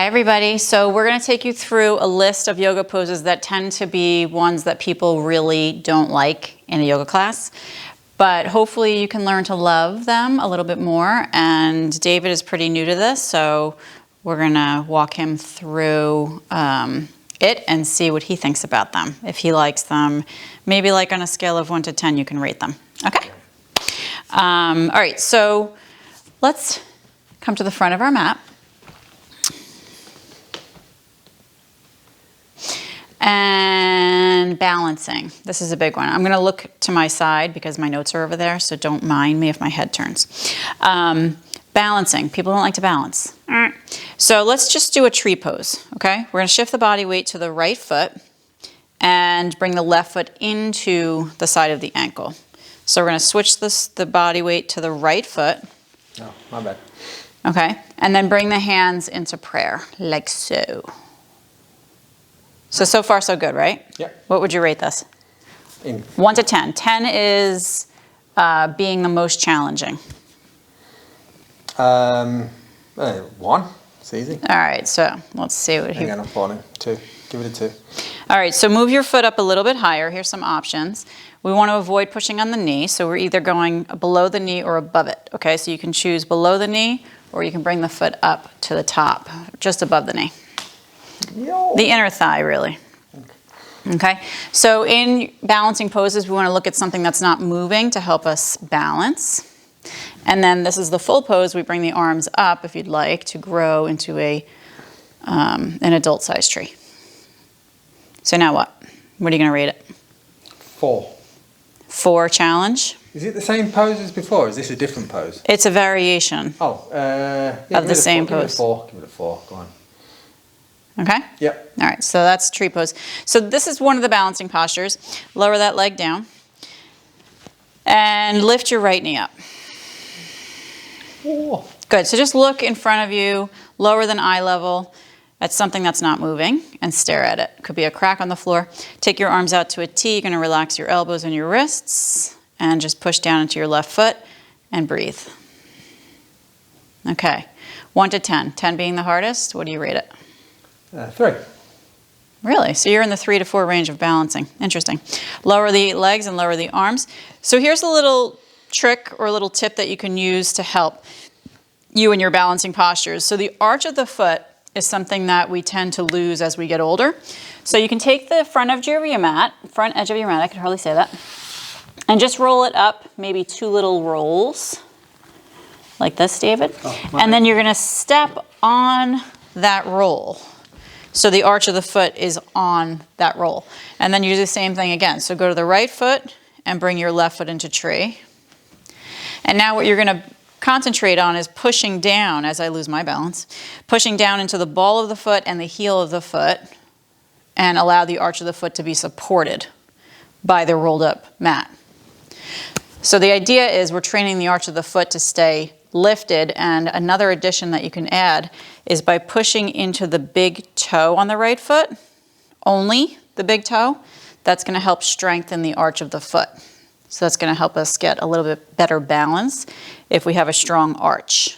everybody. So we're going to take you through a list of yoga poses that tend to be ones that people really don't like in a yoga class. But hopefully you can learn to love them a little bit more. And David is pretty new to this, so we're going to walk him through it and see what he thinks about them. If he likes them, maybe like on a scale of 1 to 10, you can rate them. Okay? All right, so let's come to the front of our mat. And balancing. This is a big one. I'm going to look to my side because my notes are over there, so don't mind me if my head turns. Balancing. People don't like to balance. So let's just do a tree pose, okay? We're going to shift the body weight to the right foot and bring the left foot into the side of the ankle. So we're going to switch the body weight to the right foot. Oh, my bad. Okay? And then bring the hands into prayer, like so. So far so good, right? Yeah. What would you rate this? 1 to 10. 10 is being the most challenging. 1. It's easy. All right, so let's see what Hang on, I'm falling. 2. Give it a 2. All right, so move your foot up a little bit higher. Here's some options. We want to avoid pushing on the knee, so we're either going below the knee or above it. Okay, so you can choose below the knee, or you can bring the foot up to the top, just above the knee. Yo. The inner thigh, really. Okay, so in balancing poses, we want to look at something that's not moving to help us balance. And then this is the full pose. We bring the arms up, if you'd like, to grow into an adult-sized tree. So now what? What are you going to rate it? 4. 4 challenge? Is it the same pose as before, or is this a different pose? It's a variation of the same pose. Give it a 4. Go on. Okay? Yep. All right, so that's tree pose. So this is one of the balancing postures. Lower that leg down. And lift your right knee up. Oh. Good, so just look in front of you, lower than eye level, at something that's not moving, and stare at it. Could be a crack on the floor. Take your arms out to a T. You're going to relax your elbows and your wrists, and just push down into your left foot, and breathe. Okay, 1 to 10. 10 being the hardest, what do you rate it? 3. Really? So you're in the 3 to 4 range of balancing. Interesting. Lower the legs and lower the arms. So here's a little trick or a little tip that you can use to help you in your balancing postures. So the arch of the foot is something that we tend to lose as we get older. So you can take the front edge of your mat, I could hardly say that, and just roll it up, maybe 2 little rolls, like this, David. And then you're going to step on that roll. So the arch of the foot is on that roll. And then you do the same thing again. So go to the right foot and bring your left foot into tree. And now what you're going to concentrate on is pushing down, as I lose my balance, pushing down into the ball of the foot and the heel of the foot, and allow the arch of the foot to be supported by the rolled up mat. So the idea is we're training the arch of the foot to stay lifted, and another addition that you can add is by pushing into the big toe on the right foot, only the big toe. That's going to help strengthen the arch of the foot. So that's going to help us get a little bit better balance if we have a strong arch.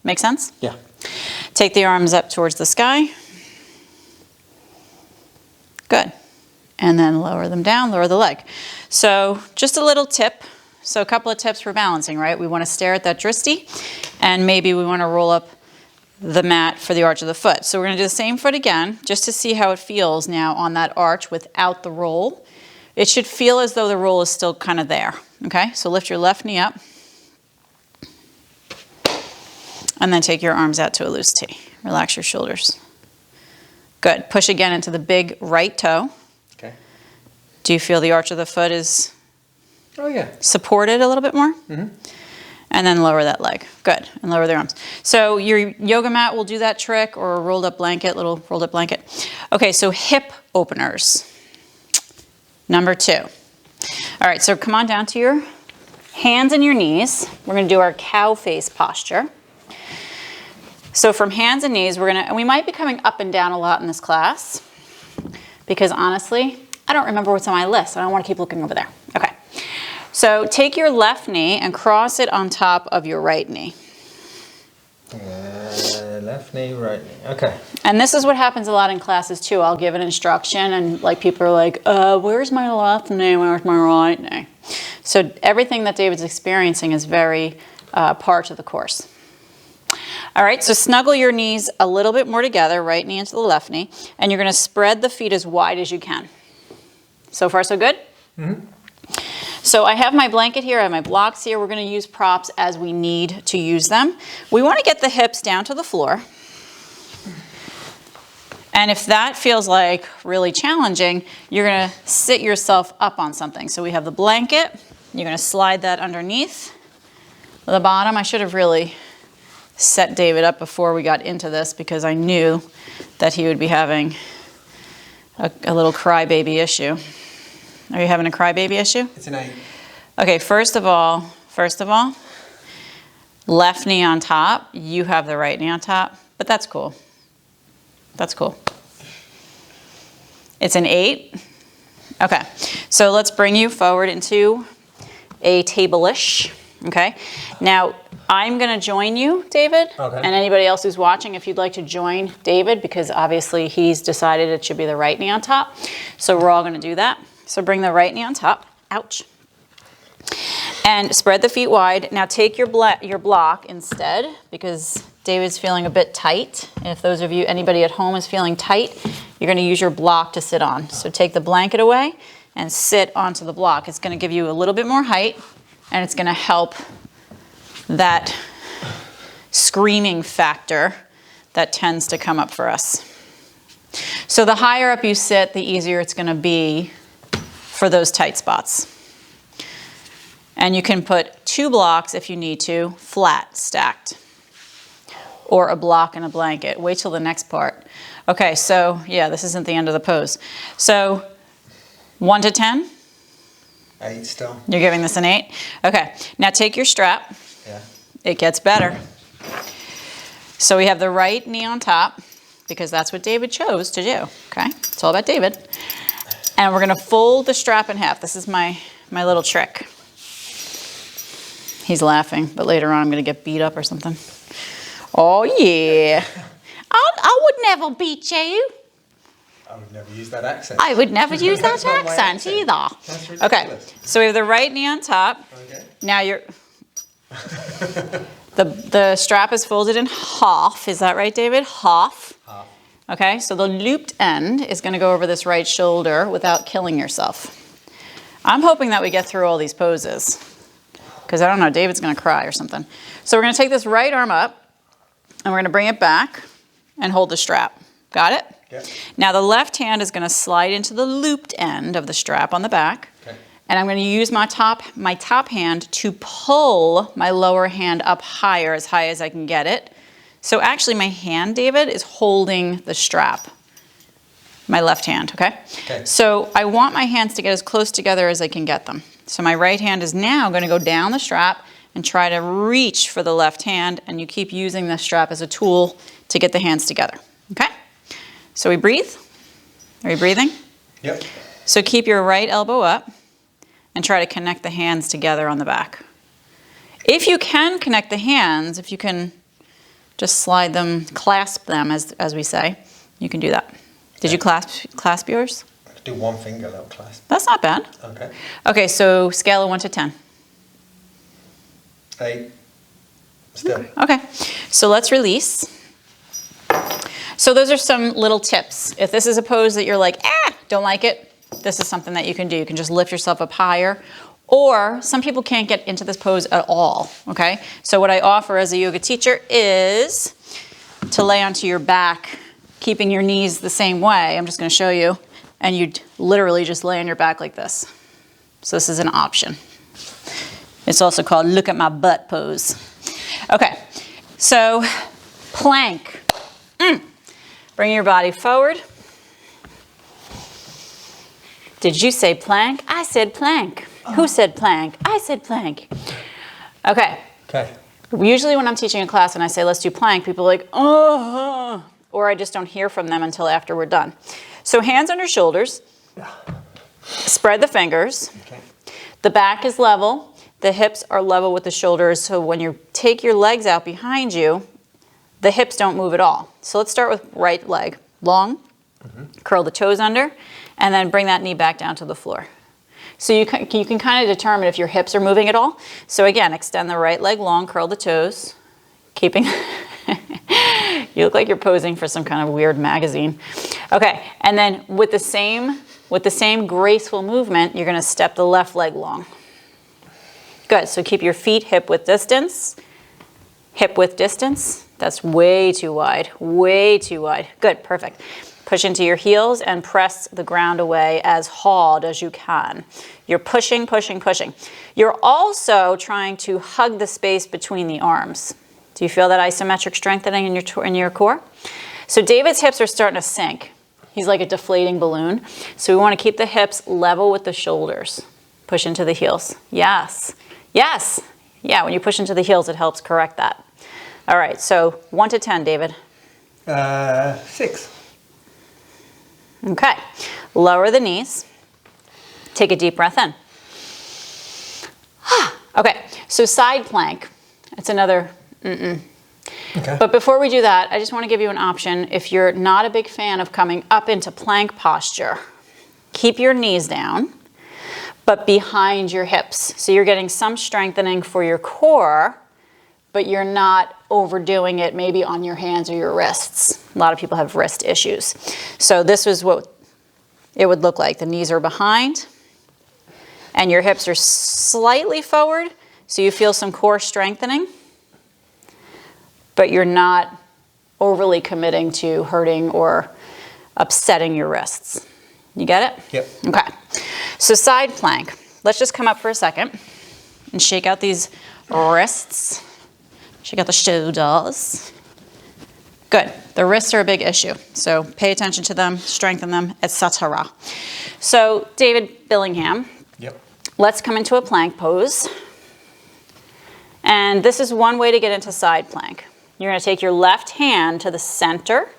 Make sense? Yeah. Take the arms up towards the sky. Good. And then lower them down, lower the leg. So just a little tip. So a couple of tips for balancing, right? We want to stare at that dristi, and maybe we want to roll up the mat for the arch of the foot. So we're going to do the same foot again, just to see how it feels now on that arch without the roll. It should feel as though the roll is still kind of there, okay? So lift your left knee up, and then take your arms out to a loose T. Relax your shoulders. Good. Push again into the big right toe. Okay. Do you feel the arch of the foot is supported a little bit more? Mm-hmm. And then lower that leg. Good. And lower the arms. So your yoga mat will do that trick, or a rolled up blanket, little rolled up blanket. Okay, so hip openers. Number 2. All right, so come on down to your hands and your knees. We're going to do our cow face posture. So from hands and knees, and we might be coming up and down a lot in this class, because honestly, I don't remember what's on my list. I don't want to keep looking over there. Okay. So take your left knee and cross it on top of your right knee. Left. Left knee, right knee. Okay. And this is what happens a lot in classes too. I'll give an instruction and like people are like, where's my left knee, where's my right knee? So everything that David's experiencing is very part of the course. All right, so snuggle your knees a little bit more together, right knee into the left knee, and you're gonna spread the feet as wide as you can. So far, so good? Mm-hmm. So I have my blanket here, I have my blocks here. We're gonna use props as we need to use them. We wanna get the hips down to the floor. And if that feels like really challenging, you're gonna sit yourself up on something. So we have the blanket, you're gonna slide that underneath the bottom. I should have really set David up before we got into this because I knew that he would be having a little crybaby issue. Are you having a crybaby issue? It's an 8. Okay, first of all, left knee on top. You have the right knee on top, but that's cool. That's cool. It's an 8. Okay, so let's bring you forward into a table-ish. Okay, now I'm gonna join you, David, okay. And anybody else who's watching, if you'd like to join David, because obviously he's decided it should be the right knee on top. So we're all gonna do that. So bring the right knee on top, ouch. And spread the feet wide. Now take your block instead, because David's feeling a bit tight. And if those of you, anybody at home is feeling tight, you're gonna use your block to sit on. So take the blanket away and sit onto the block. It's gonna give you a little bit more height, and it's gonna help that screaming factor that tends to come up for us. So the higher up you sit, the easier it's gonna be for those tight spots. And you can put 2 blocks if you need to, flat, stacked, or a block and a blanket. Wait till the next part. Okay, so yeah, this isn't the end of the pose. So 1 to 10? 8 still. You're giving this an 8? Okay, now take your strap. Yeah. It gets better. So we have the right knee on top, because that's what David chose to do, okay? It's all about David. And we're gonna fold the strap in half. This is my little trick. He's laughing, but later on I'm gonna get beat up or something. Oh yeah. I would never beat you. I would never use that accent. I would never use that accent either. That's ridiculous. Okay, so we have the right knee on top. Okay. Now you're, the strap is folded in half. Is that right, David? Half. Half. Okay, so the looped end is gonna go over this right shoulder without killing yourself. I'm hoping that we get through all these poses, because I don't know, David's gonna cry or something. So we're gonna take this right arm up, and we're gonna bring it back and hold the strap. Got it? Yep. Now the left hand is gonna slide into the looped end of the strap on the back. Okay. And I'm gonna use my top hand to pull my lower hand up higher, as high as I can get it. So actually my hand, David, is holding the strap. My left hand, okay? Okay. So I want my hands to get as close together as I can get them. So my right hand is now gonna go down the strap and try to reach for the left hand, and you keep using the strap as a tool to get the hands together, okay? So we breathe. Are you breathing? Yep. So keep your right elbow up and try to connect the hands together on the back. If you can connect the hands, if you can just slide them, clasp them as we say, you can do that. Did you clasp yours? I could do 1 finger, little clasp. That's not bad. Okay. Okay, so scale of 1 to 10. 8. Still. Okay, so let's release. So those are some little tips. If this is a pose that you're like, don't like it, this is something that you can do. You can just lift yourself up higher. Or some people can't get into this pose at all, okay? So what I offer as a yoga teacher is to lay onto your back, keeping your knees the same way. I'm just gonna show you. And you literally just lay on your back like this. So this is an option. It's also called look at my butt pose. Okay, so plank. Bring your body forward. Did you say plank? I said plank. Who said plank? I said plank. Okay. Okay. Usually when I'm teaching a class and I say, let's do plank, people are like, oh, or I just don't hear from them until after we're done. So hands on your shoulders, spread the fingers. Okay. The back is level. The hips are level with the shoulders. So when you take your legs out behind you, the hips don't move at all. So let's start with right leg. Long, curl the toes under, and then bring that knee back down to the floor. So you can kind of determine if your hips are moving at all. So again, extend the right leg long, curl the toes, keeping, you look like you're posing for some kind of weird magazine. Okay, and then with the same graceful movement, you're gonna step the left leg long. Good, so keep your feet hip width distance. Hip width distance, that's way too wide, way too wide. Good, perfect. Push into your heels and press the ground away as hard as you can. You're pushing, pushing, pushing. You're also trying to hug the space between the arms. Do you feel that isometric strengthening in your core? So David's hips are starting to sink. He's like a deflating balloon. So we want to keep the hips level with the shoulders. Push into the heels. Yes. Yes. Yeah, when you push into the heels, it helps correct that. All right, so 1 to 10, David. 6. Okay, lower the knees. Take a deep breath in. Okay, so side plank. It's another Okay. But before we do that, I just want to give you an option. If you're not a big fan of coming up into plank posture, keep your knees down, but behind your hips. So you're getting some strengthening for your core, but you're not overdoing it maybe on your hands or your wrists. A lot of people have wrist issues. So this is what it would look like. The knees are behind and your hips are slightly forward, so you feel some core strengthening, but you're not overly committing to hurting or upsetting your wrists. You get it? Yep. Okay. So side plank. Let's just come up for a second and shake out these wrists. Shake out the shoulders. Good. The wrists are a big issue, so pay attention to them, strengthen them, etc. So David Billingham, Yep. let's come into a plank pose. And this is one way to get into side plank. You're going to take your left hand to the center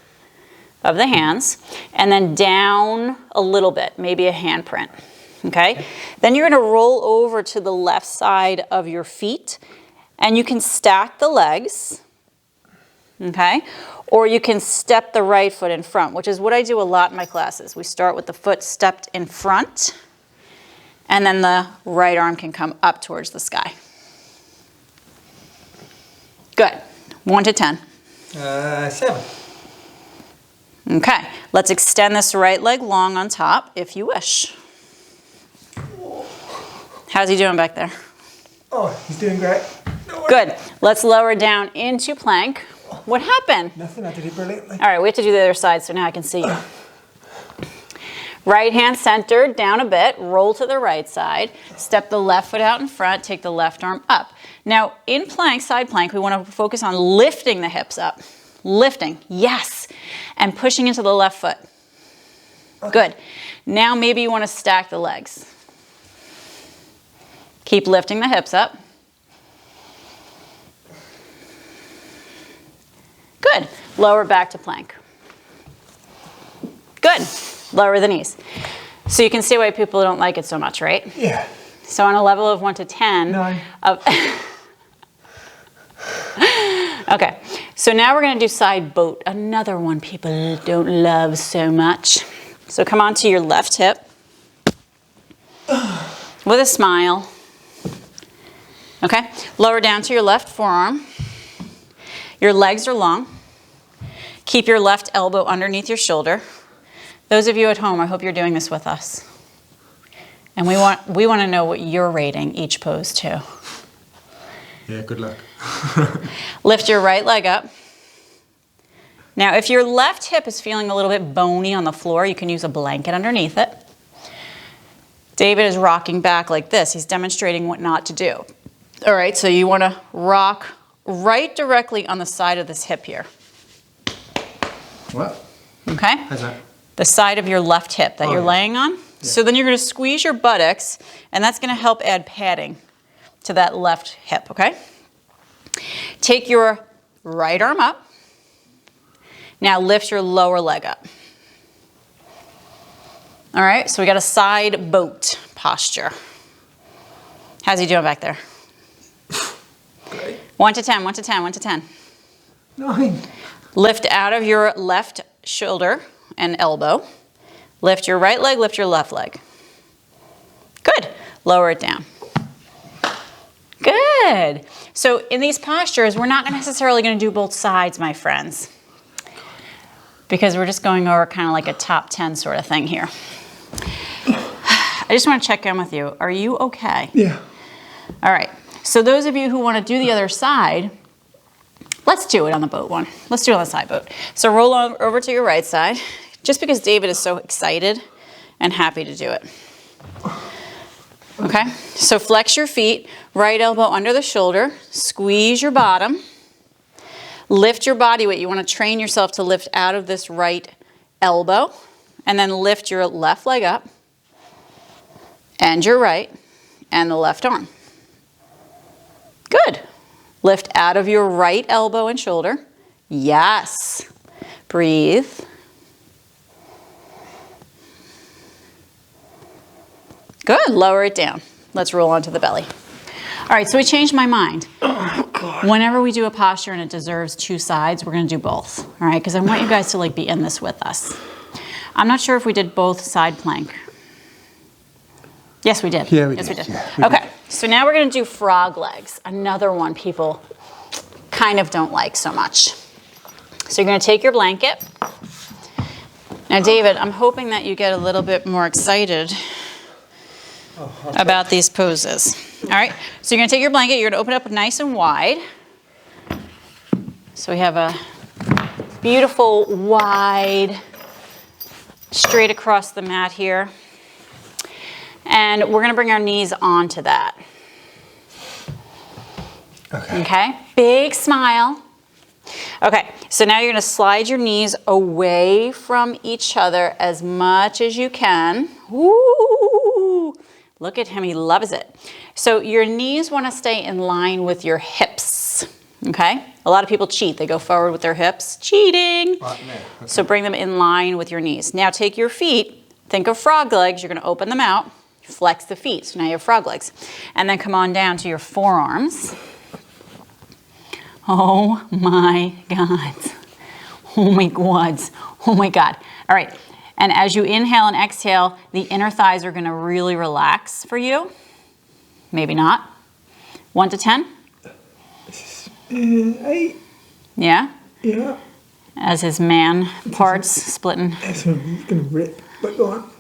of the hands and then down a little bit, maybe a handprint. Okay? Then you're going to roll over to the left side of your feet and you can stack the legs. Okay? Or you can step the right foot in front, which is what I do a lot in my classes. We start with the foot stepped in front and then the right arm can come up towards the sky. Good. 1 to 10. 7. Okay, let's extend this right leg long on top if you wish. How's he doing back there? Oh, he's doing great. Good. Let's lower down into plank. What happened? Nothing, I did it brilliantly. All right, we have to do the other side so now I can see you. Right hand centered, down a bit, roll to the right side, step the left foot out in front, take the left arm up. Now, in plank, side plank, we want to focus on lifting the hips up. Lifting, yes, and pushing into the left foot. Good. Now maybe you want to stack the legs. Keep lifting the hips up. Good. Lower back to plank. Good. Lower the knees. So you can see why people don't like it so much, right? Yeah. So on a level of 1 to 10. 9. Okay, so now we're going to do side boat, another one people don't love so much. So come onto your left hip with a smile. Okay, lower down to your left forearm. Your legs are long. Keep your left elbow underneath your shoulder. Those of you at home, I hope you're doing this with us. And we want to know what you're rating each pose too. Yeah, good luck. Lift your right leg up. Now, if your left hip is feeling a little bit bony on the floor, you can use a blanket underneath it. David is rocking back like this. He's demonstrating what not to do. All right, so you want to rock right directly on the side of this hip here. What? Okay? How's that? The side of your left hip that you're laying on. Yeah. So then you're going to squeeze your buttocks, and that's going to help add padding to that left hip, okay? Take your right arm up. Now lift your lower leg up. All right, so we got a side boat posture. How's he doing back there? Great. 1 to 10, 1 to 10, 1 to 10. 9. Lift out of your left shoulder and elbow. Lift your right leg, lift your left leg. Good. Lower it down. Good. So in these postures, we're not necessarily going to do both sides, my friends, because we're just going over kind of like a top 10 sort of thing here. I just want to check in with you. Are you okay? Yeah. All right. So those of you who want to do the other side, let's do it on the boat one. Let's do it on the side boat. So roll over to your right side, just because David is so excited and happy to do it. Okay? So flex your feet, right elbow under the shoulder, squeeze your bottom, lift your body weight. You want to train yourself to lift out of this right elbow, and then lift your left leg up, and your right, and the left arm. Good. Lift out of your right elbow and shoulder. Yes. Breathe. Good. Lower it down. Let's roll onto the belly. All right, so we changed my mind. Oh, God. Whenever we do a posture and it deserves two sides, we're going to do both. All right, because I want you guys to like be in this with us. I'm not sure if we did both side plank. Yes, we did. Yeah, we yes, did. we did. Yeah, we Okay, so now we're going to do frog legs. Another one people kind of don't like so much. So you're going to take your blanket. Now, David, I'm hoping that you get a little bit more excited about these poses. All right, so you're going to take your blanket. You're going to open it up nice and wide. So we have a beautiful, wide, straight across the mat here. And we're going to bring our knees onto that. Okay, big smile. Okay, so now you're going to slide your knees away from each other as much as you can. Woo! Look at him, he loves it. So your knees want to stay in line with your hips. Okay, a lot of people cheat. They go forward with their hips. Cheating. Right now. Okay. So bring them in line with your knees. Now take your feet. Think of frog legs. You're going to open them out. Flex the feet. So now you have frog legs. And then come on down to your forearms. Oh my God. Oh my God. Oh my God. All right. And as you inhale and exhale, the inner thighs are going to really relax for you. Maybe not. 1 to 10? 8. Yeah? Yeah. As his man parts splitting. That's what he's going to rip. But go on.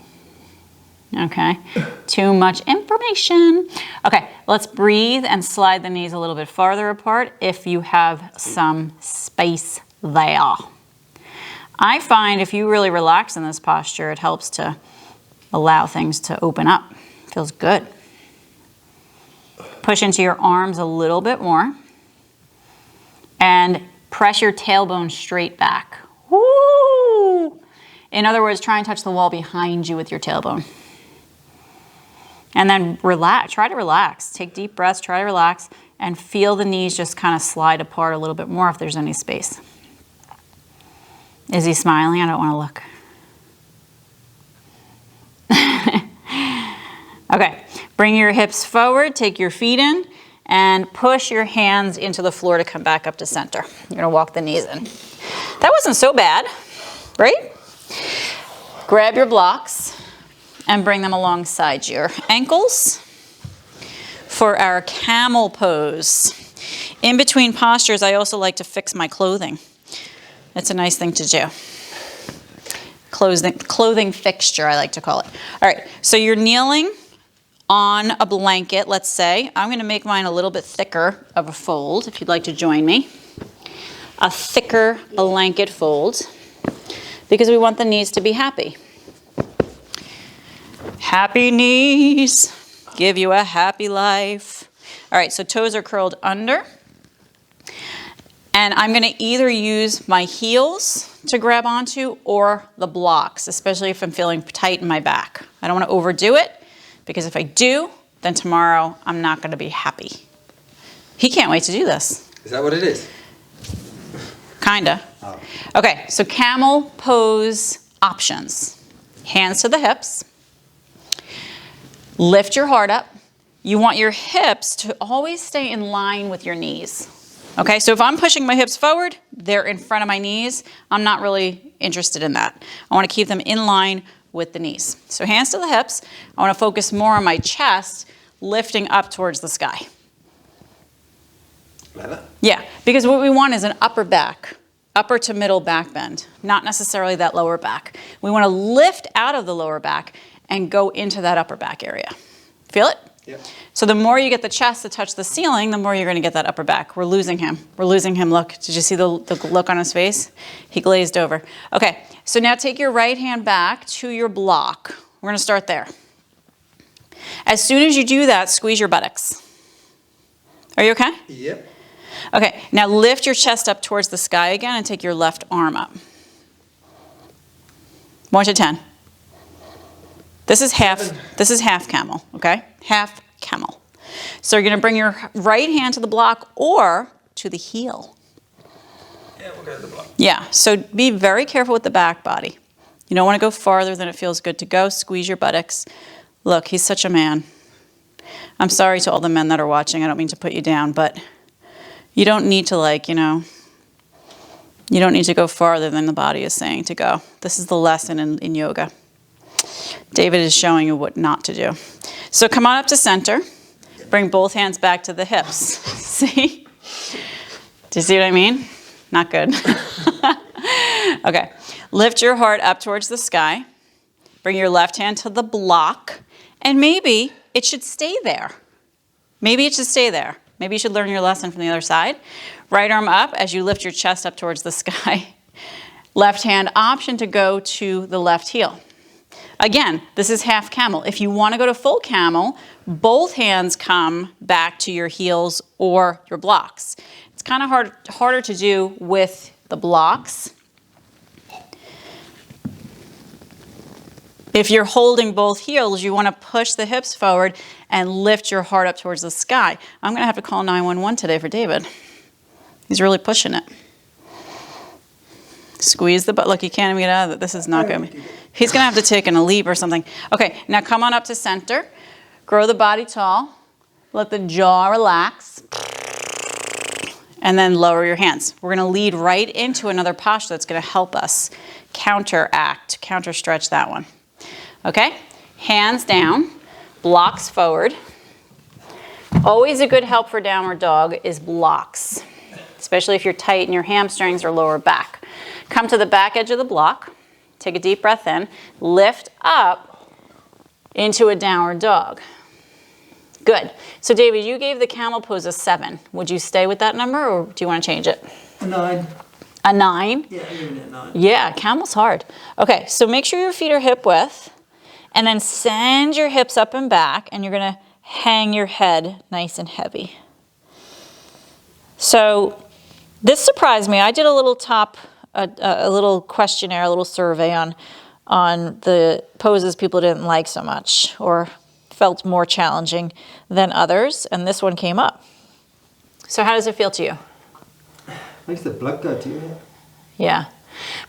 Okay, too much information. Okay, let's breathe and slide the knees a little bit farther apart if you have some space there. I find if you really relax in this posture, it helps to allow things to open up. Feels good. Push into your arms a little bit more and press your tailbone straight back. Woo! In other words, try and touch the wall behind you with your tailbone. And then relax, try to relax. Take deep breaths, try to relax, and feel the knees just kind of slide apart a little bit more if there's any space. Is he smiling? I don't want to look. Okay, bring your hips forward, take your feet in, and push your hands into the floor to come back up to center. You're gonna walk the knees in. That wasn't so bad, right? Grab your blocks and bring them alongside your ankles for our camel pose. In between postures, I also like to fix my clothing. It's a nice thing to do. Clothing fixture, I like to call it. All right, so you're kneeling on a blanket, let's say. I'm gonna make mine a little bit thicker of a fold, if you'd like to join me. A thicker blanket fold, because we want the knees to be happy. Happy knees, give you a happy life. All right, so toes are curled under. And I'm gonna either use my heels to grab onto or the blocks, especially if I'm feeling tight in my back. I don't wanna overdo it, because if I do, then tomorrow I'm not gonna be happy. He can't wait to do this. Is that what it is? Kinda. Oh. Okay, so camel pose options. Hands to the hips. Lift your heart up. You want your hips to always stay in line with your knees, Okay, so if I'm pushing my hips forward, they're in front of my knees. I'm not really interested in that. I want to keep them in line with the knees. So hands to the hips. I want to focus more on my chest, lifting up towards the sky. Like that? Yeah, because what we want is an upper back, upper to middle back bend, not necessarily that lower back. We want to lift out of the lower back and go into that upper back area. Feel it? Yep. So the more you get the chest to touch the ceiling, the more you're going to get that upper back. We're losing him. We're losing him. Look, did you see the look on his face? He glazed over. Okay, so now take your right hand back to your block. We're going to start there. As soon as you do that, squeeze your buttocks. Are you okay? Yep. Okay, now lift your chest up towards the sky again and take your left arm up. 1 to 10. This is half camel, okay? Half camel. So you're gonna bring your right hand to the block or to the heel. Yeah, we'll go to the block. Yeah, so be very careful with the back body. You don't wanna go farther than it feels good to go. Squeeze your buttocks. Look, he's such a man. I'm sorry to all the men that are watching. I don't mean to put you down, but you don't need to you don't need to go farther than the body is saying to go. This is the lesson in yoga. David is showing you what not to do. So come on up to center. Bring both hands back to the hips. See? Do you see what I mean? Not good. Okay. Lift your heart up towards the sky. Bring your left hand to the block. And maybe it should stay there. Maybe it should stay there. Maybe you should learn your lesson from the other side. Right arm up as you lift your chest up towards the sky. Left hand option to go to the left heel. Again, this is half camel. If you want to go to full camel, both hands come back to your heels or your blocks. It's kind of harder to do with the blocks. If you're holding both heels, you want to push the hips forward and lift your heart up towards the sky. I'm going to have to call 911 today for David. He's really pushing it. Squeeze the butt. Look, you can't even get out of it. This is not good. He's going to have to take a leap or something. Okay, now come on up to center. Grow the body tall. Let the jaw relax. And then lower your hands. We're going to lead right into another posture that's going to help us counter stretch that one. Okay, hands down, blocks forward. Always a good help for downward dog is blocks, especially if you're tight in your hamstrings or lower back. Come to the back edge of the block, take a deep breath in, lift up into a downward dog. Good. So David, you gave the camel pose a 7. Would you stay with that number or do you want to change it? A 9. A 9? Yeah, I'm giving it a 9. Yeah, camel's hard. Okay, so make sure your feet are hip width and then send your hips up and back and you're going to hang your head nice and heavy. So this surprised me. I did a little a little questionnaire, a little survey on the poses people didn't like so much or felt more challenging than others, and this one came up. So how does it feel to you? Makes the blood go to your head. Yeah.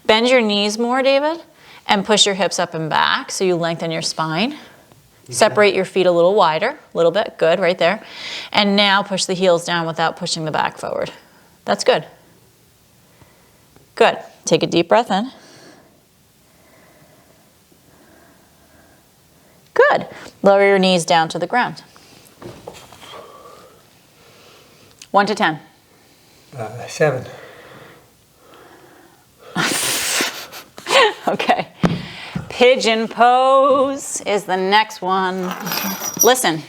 Bend your knees more, David, and push your hips up and back so you lengthen your spine. Okay. Separate your feet a little wider, a little bit. Good, right there. And now push the heels down without pushing the back forward. That's good. Good. Take a deep breath in. Good. Lower your knees down to the ground. 1 to 10. 7. Okay. Pigeon pose is the next one. Listen,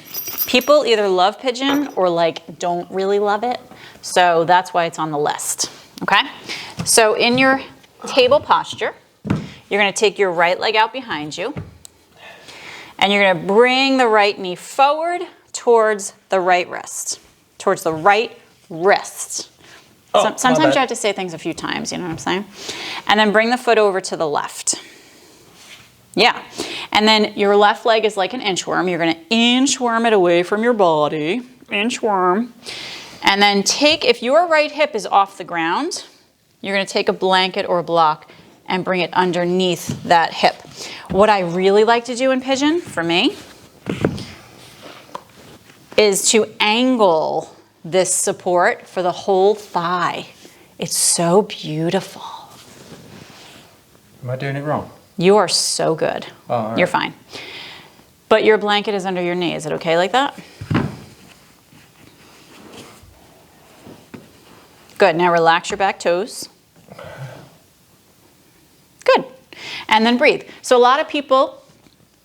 people either love pigeon or don't really love it. So that's why it's on the list. Okay? So in your table posture, you're going to take your right leg out behind you. And you're going to bring the right knee forward towards the right wrist. Towards the right wrist. Oh, Sometimes you have to say things a few times, you know what I'm saying? And then bring the foot over to the left. Yeah. And then your left leg is like an inchworm. You're going to inchworm it away from your body. Inchworm. And then if your right hip is off the ground, you're going to take a blanket or a block and bring it underneath that hip. What I really like to do in pigeon, for me, is to angle this support for the whole thigh. It's so beautiful. Am I doing it wrong? You are so good. Oh, all right. You're fine. But your blanket is under your knee. Is it okay like that? Good. Now relax your back toes. Good. And then breathe. So a lot of people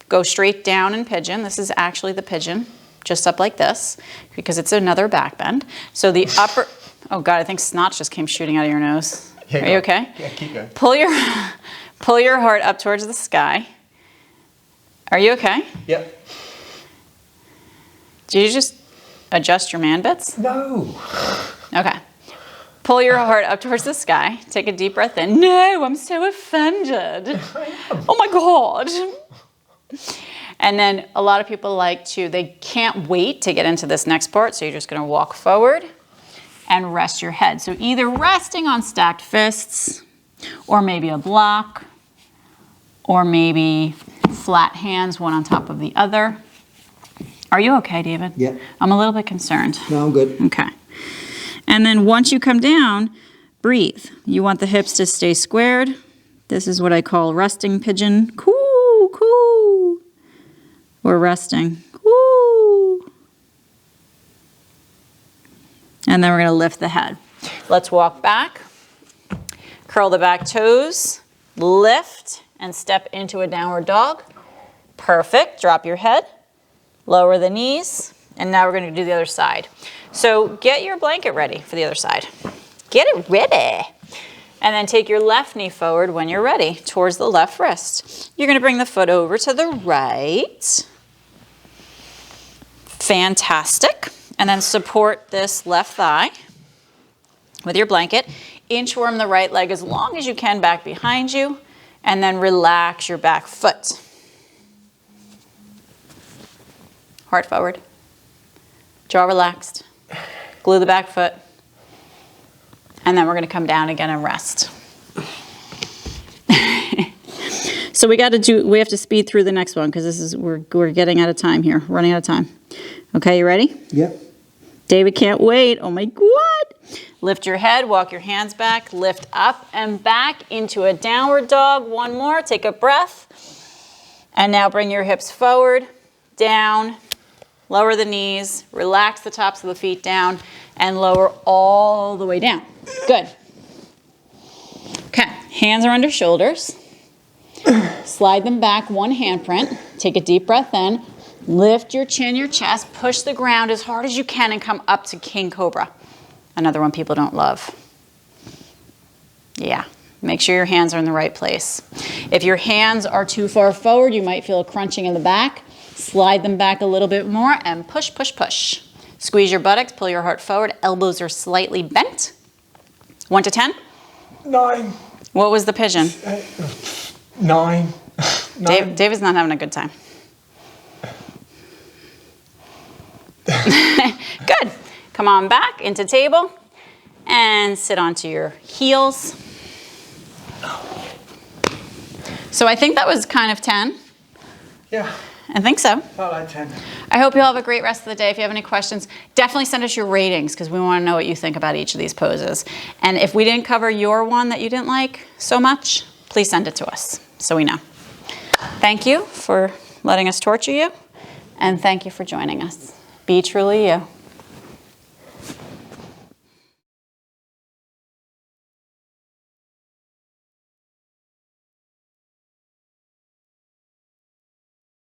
go straight down in pigeon. This is actually the pigeon, just up like this, because it's another back bend. So the upper, oh God, I think snot just came shooting out of your nose. Yeah, Are you okay? Yeah, keep going. Pull your heart up towards the sky. Are you okay? Yep. Did you just adjust your man bits? No. Okay. Pull your heart up towards the sky. Take a deep breath in. No, I'm so offended. Oh my God. And then a lot of people they can't wait to get into this next part. So you're just going to walk forward and rest your head. So either resting on stacked fists, or maybe a block, or maybe flat hands, one on top of the other. Are you okay, David? Yeah. I'm a little bit concerned. No, I'm good. Okay. And then once you come down, breathe. You want the hips to stay squared. This is what I call resting pigeon. Coo, coo. Or resting. Coo. And then we're going to lift the head. Let's walk back. Curl the back toes. Lift and step into a downward dog. Perfect. Drop your head. Lower the knees. And now we're going to do the other side. So get your blanket ready for the other side. Get it ready. And then take your left knee forward when you're ready, towards the left wrist. You're going to bring the foot over to the right. Fantastic. And then support this left thigh with your blanket. Inchworm the right leg as long as you can back behind you. And then relax your back foot. Heart forward. Jaw relaxed. Glue the back foot. And then we're going to come down again and rest. So we have to speed through the next one because we're getting out of time here, running out of time. Okay, you ready? Yep. David can't wait. Oh my God. Lift your head, walk your hands back, lift up and back into a downward dog. One more, take a breath. And now bring your hips forward, down, lower the knees, relax the tops of the feet down, and lower all the way down. Good. Okay, hands are under shoulders. Slide them back, one handprint. Take a deep breath in. Lift your chin, your chest, push the ground as hard as you can and come up to King Cobra. Another one people don't love. Yeah, make sure your hands are in the right place. If your hands are too far forward, you might feel a crunching in the back. Slide them back a little bit more and push, push, push. Squeeze your buttocks, pull your heart forward. Elbows are slightly bent. 1 to 10? 9. What was the pigeon? 9. David's not having a good time. Good. Come on back into table and sit onto your heels. So I think that was kind of 10. Yeah. I think so. Felt like 10. I hope you all have a great rest of the day. If you have any questions, definitely send us your ratings because we want to know what you think about each of these poses. And if we didn't cover your one that you didn't like so much, please send it to us so we know. Thank you for letting us torture you, and thank you for joining us. Be truly you.